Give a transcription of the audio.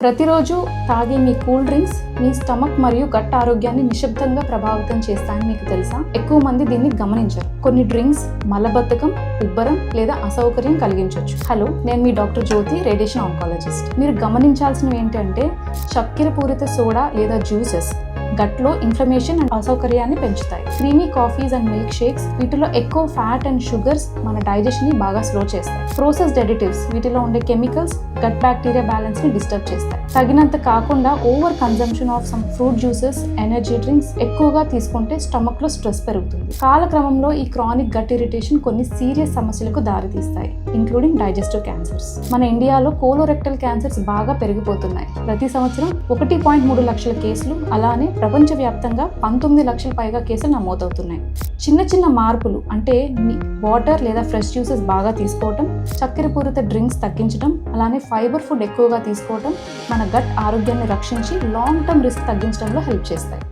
ప్రతిరోజు తాగే మీ cool drinks మీ stomach మరియు గట్ ఆరోగ్యాన్ని నిశ్శబ్దంగా ప్రభావితం చేస్తాయని మీకు తెలుసా? ఎక్కువ మంది దీన్ని గమనించరు. కొన్ని డ్రింక్స్ మలబద్ధకం, ఉబ్బరం లేదా అసౌకర్యం కలిగించవచ్చు. హలో, నేను మీ డాక్టర్ జ్యోతి, రేడియేషన్ ఆంకాలజిస్ట్. మీరు గమనించాల్సినవి ఏంటంటే చక్కెర పూరిత సోడా లేదా జ్యూసెస్ గట్లో ఇన్ఫ్లమేషన్ అండ్ అసౌకర్యాన్ని పెంచుతాయి. Creamy coffees and milk shakes వీటిలో ఎక్కువ ఫ్యాట్ అండ్ షుగర్స్ మన డైజెషన్ ని బాగా స్లో చేస్తాయి. ప్రోసెస్డ్ అడిటివ్స్ వీటిలో ఉండే కెమికల్స్ గట్ బ్యాక్టీరియా బ్యాలెన్స్ ని డిస్టర్బ్ చేస్తాయి. తగినంత కాకుండా over consumption of some fruit juices, energy drinks ఎక్కువగా తీసుకుంటే స్టమక్ లో స్ట్రెస్ పెరుగుతుంది. కాలక్రమంలో ఈ క్రానిక్ గట్ ఇరిటేషన్ కొన్ని సీరియస్ సమస్యలకు దారితీస్తాయి, ఇంక్లూడింగ్ డైజెస్టివ్ క్యాన్సర్స్. మన ఇండియాలో కోలోరెక్టల్ క్యాన్సర్స్ బాగా పెరిగిపోతున్నాయి. ప్రతి సంవత్సరం 1.3 లక్షల కేసులు, అలానే ప్రపంచవ్యాప్తంగా 19 లక్షల పైగా కేసులు నమోదవుతున్నాయి. చిన్న చిన్న మార్పులు అంటే వాటర్ లేదా ఫ్రెష్ జ్యూసెస్ బాగా తీసుకోవటం, చక్కెర పూరిత డ్రింక్స్ తగ్గించడం, అలానే ఫైబర్ ఫుడ్ ఎక్కువగా తీసుకోవటం మన గట్ ఆరోగ్యాన్ని రక్షించి లాంగ్ టర్మ్ రిస్క్ తగ్గించడంలో హెల్ప్ చేస్తాయి.